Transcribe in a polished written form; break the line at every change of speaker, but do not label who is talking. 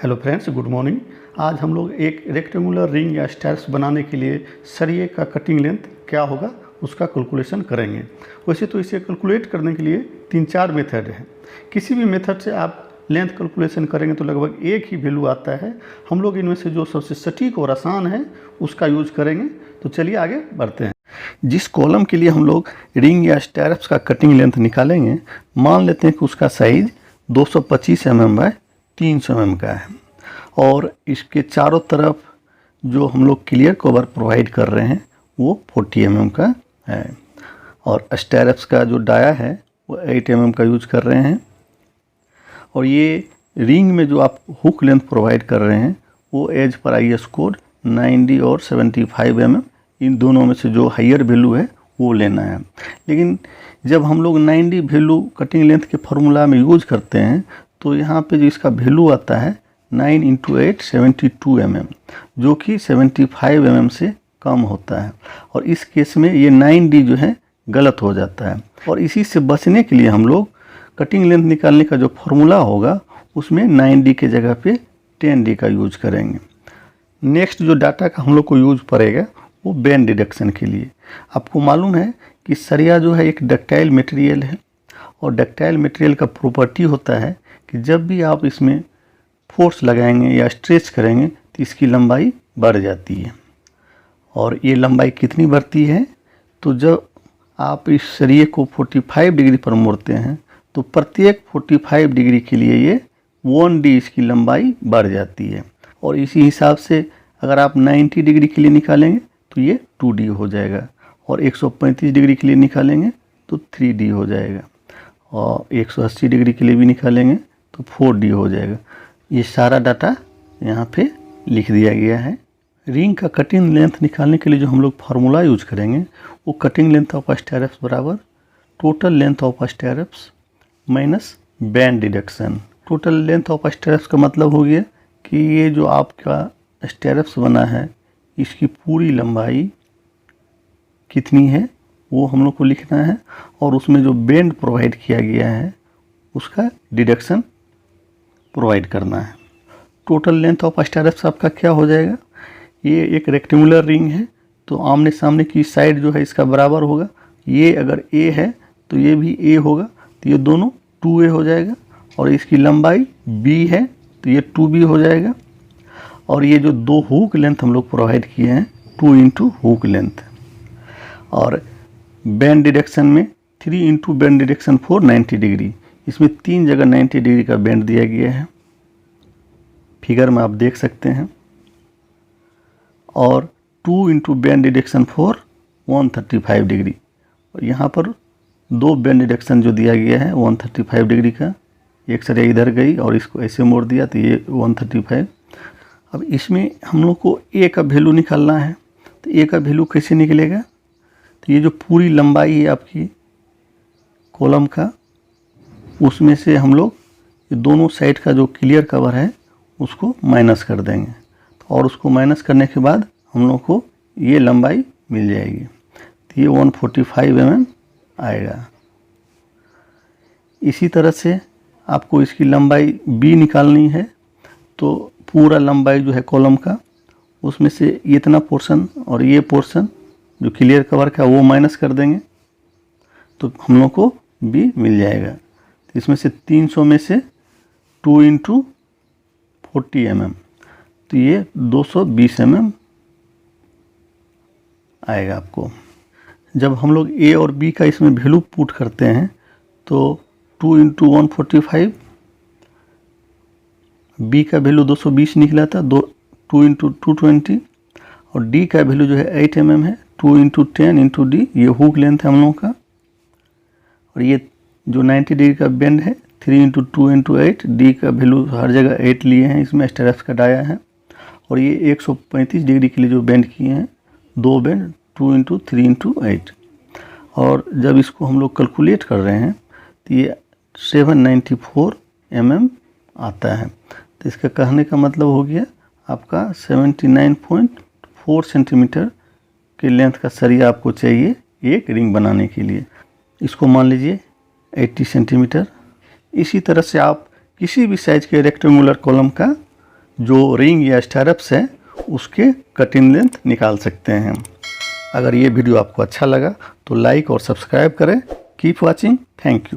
Hello friends, good morning. आज हम लोग एक रेक्टेंगुलर रिंग या स्टार्स बनाने के लिए सरिये का कटिंग लेंथ क्या होगा उसका कैलकुलेशन करेंगे। वैसे तो इसे कैलकुलेट करने के लिए 3-4 मेथड हैं। किसी भी मेथड से आप लेंथ कैलकुलेशन करेंगे तो लगभग एक ही वैल्यू आता है। हम लोग इनमें से जो सबसे सटीक और आसान है उसका यूज करेंगे। तो चलिए आगे बढ़ते हैं। जिस कॉलम के लिए हम लोग रिंग या स्टार्स का कटिंग लेंथ निकालेंगे, मान लेते हैं कि उसका साइज 225 mm बाय 300 mm का है और इसके चारों तरफ जो हम लोग क्लियर कवर प्रोवाइड कर रहे हैं वो 40 mm का है और स्टार्स का जो डाया है वो 8 mm का यूज कर रहे हैं। और ये रिंग में जो आप हुक लेंथ प्रोवाइड कर रहे हैं वो एज पर IS कोड 90 और 75 mm, इन दोनों में से जो हायर वैल्यू है वो लेना है। लेकिन जब हम लोग 90 वैल्यू कटिंग लेंथ के फार्मूला में यूज करते हैं तो यहाँ पे जो इसका वैल्यू आता है 9 × 8 72 mm, जो कि 75 mm से कम होता है। और इस केस में ये 9D जो है गलत हो जाता है। और इसी से बचने के लिए हम लोग कटिंग लेंथ निकालने का जो फार्मूला होगा उसमें 9D के जगह पे 10D का यूज करेंगे। नेक्स्ट जो डाटा का हम लोग को यूज पड़ेगा वो बेंड डिडक्शन के लिए। आपको मालूम है कि सरिया जो है एक डक्टाइल मटेरियल है और डक्टाइल मटेरियल का प्रॉपर्टी होता है कि जब भी आप इसमें फोर्स लगाएंगे या स्ट्रेच करेंगे तो इसकी लंबाई बढ़ जाती है। और ये लंबाई कितनी बढ़ती है, तो जब आप इस सरिये को 45 डिग्री पर मोड़ते हैं तो प्रत्येक 45 डिग्री के लिए ये 1D इसकी लंबाई बढ़ जाती है। और इसी हिसाब से अगर आप 90 डिग्री के लिए निकालेंगे तो ये 2D हो जाएगा और 135 डिग्री के लिए निकालेंगे तो 3D हो जाएगा और 180 डिग्री के लिए भी निकालेंगे तो 4D हो जाएगा। ये सारा डाटा यहाँ पे लिख दिया गया है। रिंग का कटिंग लेंथ निकालने के लिए जो हम लोग फार्मूला यूज करेंगे वो कटिंग लेंथ ऑफ स्टार्स बराबर total length of stars minus band deduction. Total length of stars का मतलब हो गया कि ये जो आपका स्टार्स बना है इसकी पूरी लंबाई कितनी है वो हम लोग को लिखना है और उसमें जो बेंड प्रोवाइड किया गया है उसका डिडक्शन प्रोवाइड करना है। टोटल लेंथ ऑफ स्टार्स आपका क्या हो जाएगा, ये एक रेक्टेंगुलर रिंग है तो आमने सामने की साइड जो है इसका बराबर होगा। ये अगर A है तो ये भी A होगा तो ये दोनों 2A हो जाएगा। और इसकी लंबाई B है तो ये 2B हो जाएगा। और ये जो दो हुक लेंथ हम लोग प्रोवाइड किए हैं 2 × हुक लेंथ। और बैंड डिडक्शन में 3 × बैंड डिडक्शन फॉर 90 डिग्री, इसमें 3 जगह 90 डिग्री का बैंड दिया गया है, फिगर में आप देख सकते हैं। और 2 × बैंड डिडक्शन फॉर 135 डिग्री, और यहाँ पर 2 बैंड डिडक्शन जो दिया गया है 135 डिग्री का, एक सरिया इधर गई और इसको ऐसे मोड़ दिया तो ये 135। अब इसमें हम लोग को A का वैल्यू निकालना है तो A का वैल्यू कैसे निकलेगा, तो ये जो पूरी लंबाई है आपकी कॉलम का उसमें से हम लोग ये दोनों साइड का जो क्लियर कवर है उसको माइनस कर देंगे और उसको माइनस करने के बाद हम लोग को ये लंबाई मिल जाएगी तो ये 145 mm आएगा। इसी तरह से आपको इसकी लंबाई B निकालनी है तो पूरा लंबाई जो है कॉलम का उसमें से इतना पोर्शन और ये पोर्शन जो क्लियर कवर का वो माइनस कर देंगे तो हम लोग को B मिल जाएगा। तो इसमें से 300 में से 2 × 40 mm तो ये 220 mm आएगा आपको। जब हम लोग A और B का इसमें वैल्यू पुट करते हैं तो 2 × 145, B का वैल्यू 220 निकला था, 2 × 220 और D का वैल्यू जो है 8 mm है, 2 × 10 × D ये हुक लेंथ है हम लोगों का। और ये जो 90 डिग्री का बेंड है 3 × 2 × 8, D का वैल्यू हर जगह 8 लिए हैं, इसमें स्टार्स का डाया है। और ये 135 डिग्री के लिए जो बेंड किए हैं 2 बेंड 2 × 3 × 8। और जब इसको हम लोग कैलकुलेट कर रहे हैं तो ये 794 mm आता है। तो इसका कहने का मतलब हो गया आपका 79.4 सेंटीमीटर के लेंथ का सरिया आपको चाहिए एक रिंग बनाने के लिए। इसको मान लीजिए 80 सेंटीमीटर। इसी तरह से आप किसी भी साइज के रेक्टेंगुलर कॉलम का जो रिंग या स्टैरप्स हैं उसके कटिंग लेंथ निकाल सकते हैं। अगर ये वीडियो आपको अच्छा लगा तो लाइक और सब्सक्राइब करें। Keep watching. Thank you.